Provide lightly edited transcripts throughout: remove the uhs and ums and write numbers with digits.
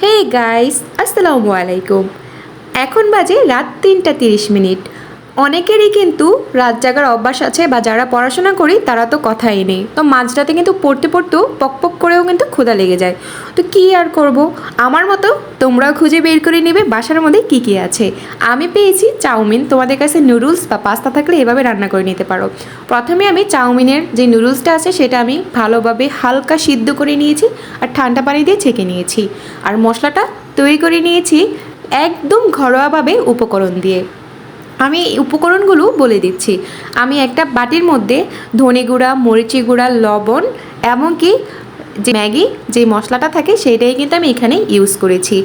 Hey guys, আসসালামু আলাইকুম। এখন বাজে রাত ৩টা ৩০ মিনিট। অনেকেরই কিন্তু রাত জাগার অভ্যাস আছে, বা যারা পড়াশোনা করি তারা তো কথাই নেই। তো মাঝরাতে কিন্তু পড়তে পড়তেও পক পক করেও কিন্তু ক্ষুধা লেগে যায়। তো কী আর করব, আমার মতো তোমরাও খুঁজে বের করে নেবে বাসার মধ্যে কী কী আছে। আমি পেয়েছি চাউমিন। তোমাদের কাছে নুডলস বা পাস্তা থাকলে এভাবে রান্না করে নিতে পারো। প্রথমে আমি চাউমিনের যে নুডলসটা আছে সেটা আমি ভালোভাবে হালকা সিদ্ধ করে নিয়েছি, আর ঠান্ডা পানি দিয়ে ছেঁকে নিয়েছি। আর মশলাটা তৈরি করে নিয়েছি একদম ঘরোয়াভাবে উপকরণ দিয়ে। আমি এই উপকরণগুলো বলে দিচ্ছি। আমি একটা বাটির মধ্যে ধনে গুঁড়া, মরিচি গুঁড়া, লবণ, এমনকি যে ম্যাগি যে মশলাটা থাকে সেটাই কিন্তু আমি এখানে ইউজ করেছি।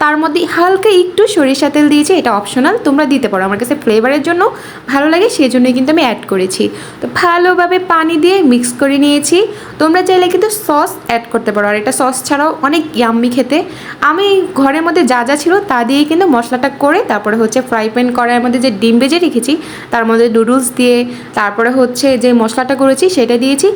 তার মধ্যে হালকা একটু সরিষা তেল দিয়েছি, এটা অপশনাল, তোমরা দিতে পারো, আমার কাছে ফ্লেভারের জন্য ভালো লাগে সেই জন্যই কিন্তু আমি অ্যাড করেছি। তো ভালোভাবে পানি দিয়ে মিক্স করে নিয়েছি। তোমরা চাইলে কিন্তু সস অ্যাড করতে পারো, আর এটা সস ছাড়াও অনেক ইয়াম্মি খেতে। আমি ঘরের মধ্যে যা যা ছিল তা দিয়েই কিন্তু মশলাটা করে তারপরে হচ্ছে ফ্রাই প্যান করার মধ্যে যে ডিম ভেজে রেখেছি তার মধ্যে নুডলস দিয়ে তারপরে হচ্ছে যে মশলাটা করেছি সেটা দিয়েছি,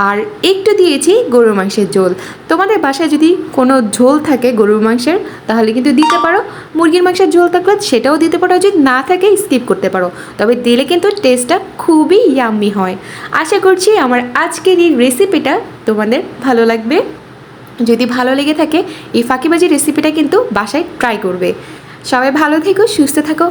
আর একটু দিয়েছি গরুর মাংসের ঝোল। তোমাদের বাসায় যদি কোনো ঝোল থাকে গরুর মাংসের তাহলে কিন্তু দিতে পারো, মুরগির মাংসের ঝোল থাকলে সেটাও দিতে পারো, যদি না থাকে স্কিপ করতে পারো, তবে দিলে কিন্তু টেস্টটা খুবই ইয়াম্মি হয়। আশা করছি আমার আজকের এই রেসিপিটা তোমাদের ভালো লাগবে। যদি ভালো লেগে থাকে এই ফাঁকিবাজি রেসিপিটা কিন্তু বাসায় ট্রাই করবে। সবাই ভালো থেকো, সুস্থ থাকো।